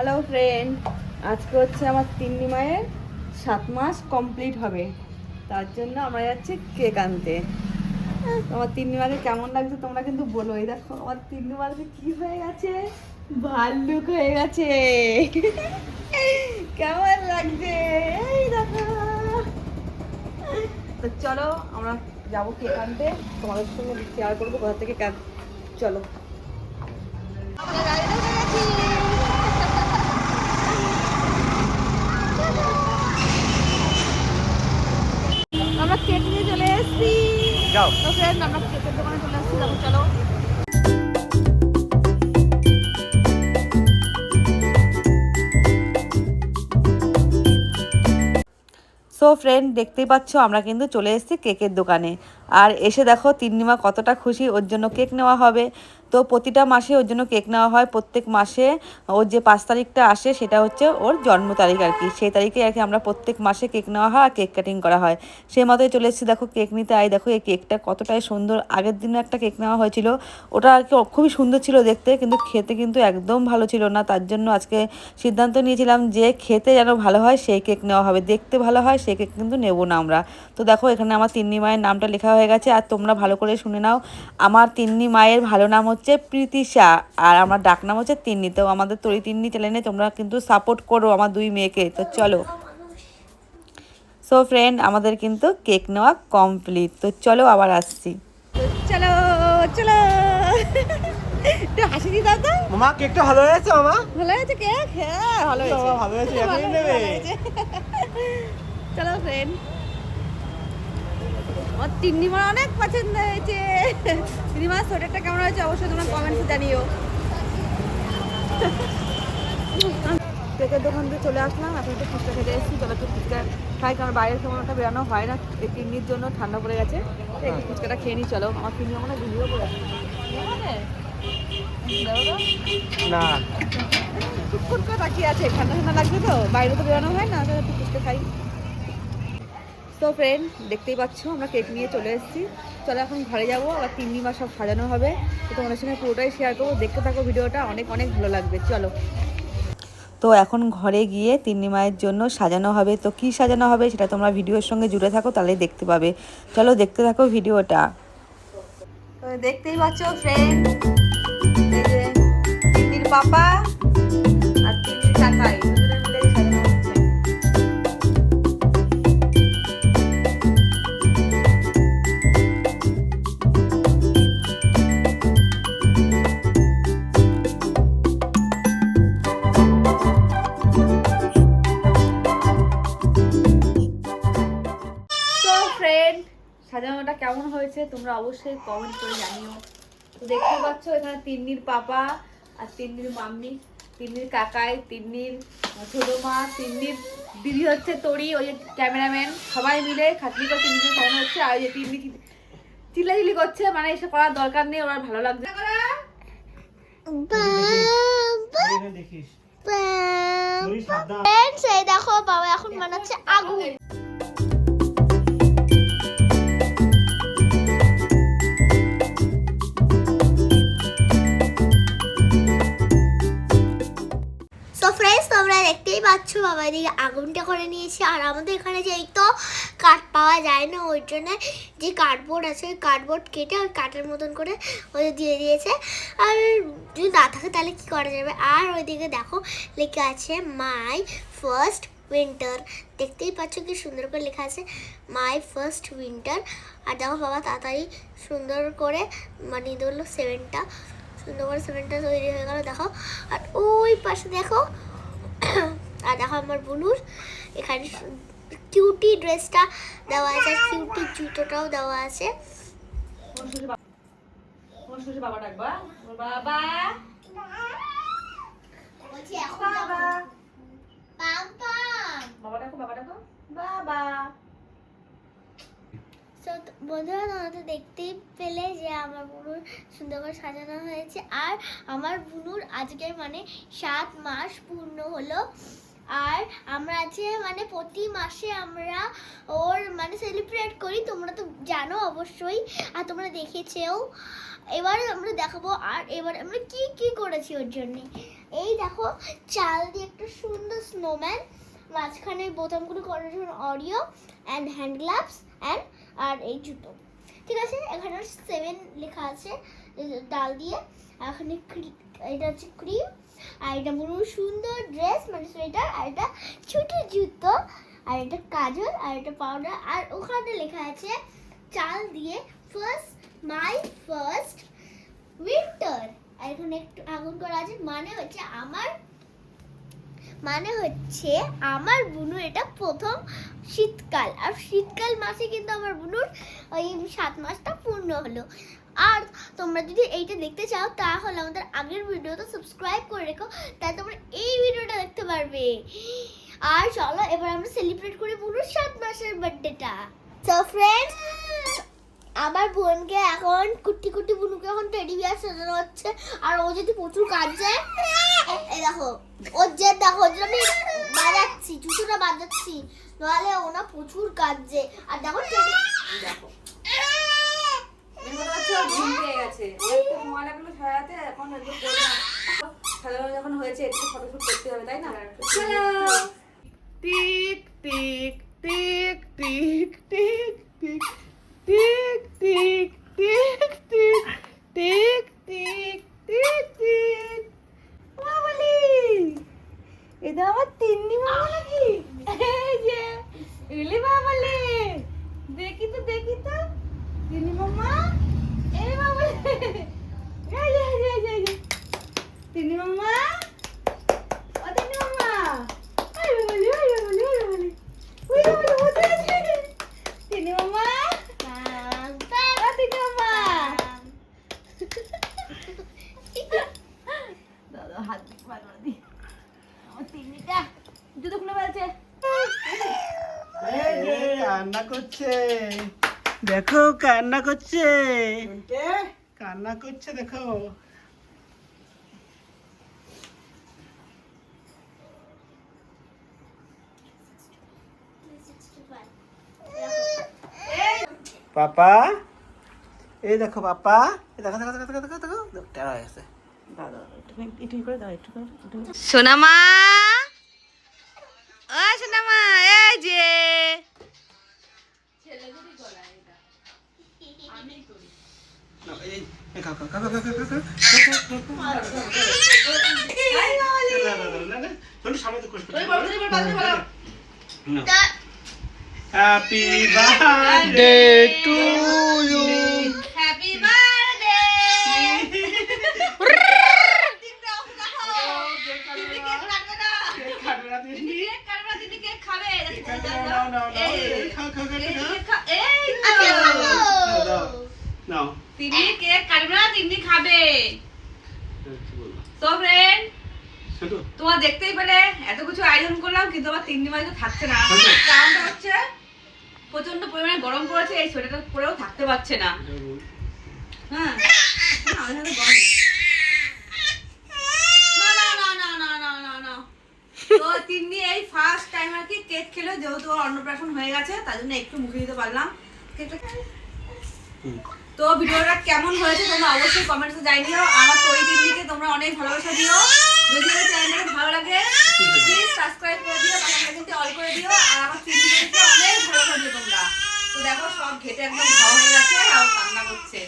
Hello friend, আজকে হচ্ছে আমার তিন্নি মায়ের 7 মাস কমপ্লিট হবে। তার জন্য আমরা যাচ্ছি কেক আনতে। আমার তিন্নি মাকে কেমন লাগছে তোমরা কিন্তু বলো। এই দেখো আমার তিন্নি মাকে কি হয়ে গেছে, ভাল্লুক হয়ে গেছে। কেমন লাগছে এই দেখো। তো চলো আমরা যাবো কেক আনতে, তোমাদের সঙ্গে শেয়ার করবো কোথা থেকে কেক। চলো আমরা কেক নিয়ে চলে এসেছি। যাও তো ফ্রেন্ড, আমরা কেকের দোকানে চলে এসেছি। যাবো চলো। সো ফ্রেন্ড, দেখতেই পাচ্ছ আমরা কিন্তু চলে এসেছি কেকের দোকানে। আর এসে দেখো তিন্নিমা কতটা খুশি, ওর জন্য কেক নেওয়া হবে। তো প্রতিটা মাসে ওর জন্য কেক নেওয়া হয়। প্রত্যেক মাসে ওর যে 5 তারিখটা আসে সেটা হচ্ছে ওর জন্ম তারিখ আর কি। সেই তারিখে আর কি আমরা প্রত্যেক মাসে কেক নেওয়া হয় আর কেক কাটিং করা হয়। সেই মতোই চলে এসেছি দেখো কেক নিতে। আই দেখো এই কেকটা কতটাই সুন্দর। আগের দিনও একটা কেক নেওয়া হয়েছিল, ওটা আর কি খুবই সুন্দর ছিল দেখতে, কিন্তু খেতে কিন্তু একদম ভালো ছিল না। তার জন্য আজকে সিদ্ধান্ত নিয়েছিলাম যে খেতে যেন ভালো হয় সেই কেক নেওয়া হবে, দেখতে ভালো হয় সেই কেক কিন্তু নেবো না আমরা। তো দেখো এখানে আমার তিন্নি মায়ের নামটা লেখা হয়ে গেছে। আর তোমরা ভালো করে শুনে নাও, আমার তিন্নি মায়ের ভালো নাম হচ্ছে প্রীতিশা, আর আমার ডাক নাম হচ্ছে তিন্নি। তো আমাদের তরি তিন্নি চ্যানেলে তোমরা কিন্তু সাপোর্ট করো আমার 2 মেয়েকে। তো চলো। সো ফ্রেন্ড, আমাদের কিন্তু কেক নেওয়া কমপ্লিট। তো চলো আবার আসছি। চলো চলো, একটু হাসি দি দাও তো। মামা কেকটা ভালো হয়েছে মামা? ভালো হয়েছে কেক? হ্যাঁ ভালো হয়েছে। ভালো হয়েছে, এখনই নেবে? চলো ফ্রেন্ড, আমার তিন্নিমার অনেক পছন্দ হয়েছে। তিন্নিমার সোয়েটারটা কেমন হয়েছে অবশ্যই তোমরা কমেন্টে জানিও। কেকের দোকান থেকে চলে আসলাম, এখন একটু ফুচকা খেতে এসেছি। চলো একটু ফুচকা খাই, কারণ বাইরের সময়টা বেরোনো হয় না। এই তিন্নির জন্য ঠান্ডা পড়ে গেছে, একটু ফুচকাটা খেয়ে নিই। চলো, আমার তিন্নি মনে হয় ভিডিও করে না, ফুটফুট করে তাকিয়ে আছে। ঠান্ডা ঠান্ডা লাগছে তো, বাইরে তো বেরোনো হয় না। তো একটু ফুচকা খাই। তো ফ্রেন্ড, দেখতেই পাচ্ছ আমরা কেক নিয়ে চলে এসেছি। চলো এখন ঘরে যাবো, আবার তিন্নিমা সব সাজানো হবে। তো তোমাদের সঙ্গে পুরোটাই শেয়ার করবো, দেখতে থাকো ভিডিওটা, অনেক অনেক ভালো লাগবে। চলো। তো এখন ঘরে গিয়ে তিন্নি মায়ের জন্য সাজানো হবে। তো কি সাজানো হবে সেটা তোমরা ভিডিওর সঙ্গে জুড়ে থাকো, তাহলেই দেখতে পাবে। চলো দেখতে থাকো ভিডিওটা। তো দেখতেই পাচ্ছ ফ্রেন্ড, এই যে তিন্নির পাপা আর তিন্নির কাকাই দুজনে মিলে সাজানো হচ্ছে। তো ফ্রেন্ড, সাজানোটা কেমন হয়েছে তোমরা অবশ্যই কমেন্ট করে জানিও। তো দেখতে পাচ্ছ এখানে তিন্নির পাপা আর তিন্নির মাম্মি, তিন্নির কাকাই, তিন্নির ছোট মা, তিন্নির দিদি হচ্ছে তরি, ওই যে ক্যামেরাম্যান, সবাই মিলে খাটনি করে তিন্নিকে সাজানো হচ্ছে। আর ওই যে তিন্নি চিল্লাচিল্লি করছে, মানে এসব করার দরকার নেই, ওর ভালো লাগছে। দেখিস এই দেখো বাবা এখন বানাচ্ছে আগুন। সো ফ্রেন্ডস, তোমরা দেখতেই পাচ্ছ বাবা এদিকে আগুনটা করে নিয়েছে। আর আমাদের এখানে যেই তো কাঠ পাওয়া যায় না, ওই জন্য যে কার্ডবোর্ড আছে ওই কার্ডবোর্ড কেটে ওই কাঠের মতন করে ওদের দিয়ে দিয়েছে। আর যদি না থাকে তাহলে কী করা যাবে। আর ওইদিকে দেখো লেখা আছে মাই ফার্স্ট উইন্টার। দেখতেই পাচ্ছ কি সুন্দর করে লেখা আছে মাই ফার্স্ট উইন্টার। আর দেখো বাবা তাড়াতাড়ি সুন্দর করে বানিয়ে দিল সেভেনটা, সুন্দর করে সেভেনটা তৈরি হয়ে গেল দেখো। আর ওই পাশে দেখো, আর দেখো আমার বুনুর এখানে কিউটি ড্রেসটা দেওয়া আছে, কিউটি জুতোটাও দেওয়া আছে। বাবা ডাকবা, বাবা বলছি এখন বাবা বাবা বাবা ডাকো, বাবা ডাকো, বাবা। তো বন্ধুরা তোমরা তো দেখতেই পেলে যে আমার বুনুর সুন্দর করে সাজানো হয়েছে। আর আমার বুনুর আজকে মানে 7 মাস পূর্ণ হলো। আর আমরা আছে মানে প্রতি মাসে আমরা ওর মানে সেলিব্রেট করি, তোমরা তো জানো অবশ্যই আর তোমরা দেখেছেও। এবার আমরা দেখাবো আর এবার আমরা কি কি করেছি ওর জন্য। এই দেখো চাল দিয়ে একটা সুন্দর স্নোম্যান, মাঝখানে বোতামগুলো করার জন্য audio and hand gloves and আর এই জুতো, ঠিক আছে। এখানে 7 লেখা আছে ডাল দিয়ে। আর এখানে এটা হচ্ছে ক্রিম, আর এটা পুরো সুন্দর ড্রেস মানে সোয়েটার, আর এটা ছোট জুতো, আর এটা কাজল, আর এটা পাউডার। আর ওখানে লেখা আছে চাল দিয়ে মাই ফার্স্ট উইন্টার। আর এখানে একটু আগুন করা আছে, মানে হচ্ছে আমার বুনুর এটা প্রথম শীতকাল। আর শীতকাল মাসে কিন্তু আমার বুনুর ওই 7 মাসটা পূর্ণ হলো। আর তোমরা যদি এইটা দেখতে চাও তাহলে আমাদের আগের ভিডিওটা সাবস্ক্রাইব করে রেখো, তাই তোমরা এই ভিডিওটা দেখতে পারবে। আর চলো এবার আমরা সেলিব্রেট করি বুনুর 7 মাসের বার্থডেটা। সো ফ্রেন্ডস, আমার বোনকে এখন কুটি বুনুকে এখন টেডি বিয়ার সাজানো হচ্ছে। আর ও যদি প্রচুর কাঁদছে, এই দেখো ওর যে দেখো ওর জন্য আমি বাজাচ্ছি, জুতোটা বাজাচ্ছি, নাহলে ও না প্রচুর কাঁদছে। আর দেখো টেডি দেখো যখন হয়েছে একটু ফটোশুট করতে হবে, তাই না? Tick tick tick tick tick tick tick tick tick tick tick tick tick tick. মামালি, এটা আমার তিন্নি মামা নাকি? এই যে ইলি মামালি, দেখি তো তিন্নি মামা, এই মামালি, এই তিন্নি মামা, ও তিন্নি মামা, ওই মামালি, বসে আছে তিন্নি মামা, ও তিন্নি মামা। দাদা হাত বাড়া দি, আমার তিন্নিটা জুতো খুলে ফেলছে। কান্না করছে, দেখো কান্না করছে, কান্না করছে দেখো। পাপা, এই দেখো পাপা, এই দেখো দেখো দেখো দেখো দেখো দেখো টেরা হয়ে গেছে। সোনামা, ও সোনামা, এই যে না, এই খাও খাও খাও খাও খাও খাও খাও। তুমি সামনে তো কষ্ট করো। Happy birthday to you. Happy birthday. Tinni cake কাটবে না, তিন্নি খাবে। তো ফ্রেন্ড, তোমার দেখতেই পেলে এত কিছু আয়োজন করলাম, কিন্তু আমার তিন্নি মাই তো থাকছে না। কারণটা হচ্ছে প্রচন্ড পরিমাণে গরম পড়েছে, এই সোয়েটারটা পরেও থাকতে পারছে না। হ্যাঁ, তো তিন্নি এই ফার্স্ট টাইম আর কি কেক খেলো, যেহেতু ওর অন্নপ্রাশন হয়ে গেছে তার জন্য একটু মুখে দিতে পারলাম কেকটা। তো ভিডিওটা কেমন হয়েছে তোমরা অবশ্যই কমেন্টসে জানিও। আমার তরি তিন্নিকে তোমরা অনেক ভালোবাসা দিও। যদি আমার চ্যানেলটা ভালো লাগে প্লিজ সাবস্ক্রাইব করে দিও, বেল অল করে দিও। আর আমার তিন্নিকে অনেক ভালোবাসা দিও তোমরা। তো দেখো সব ঘেটে একদম ভালো হয়ে গেছে আর কান্না করছে।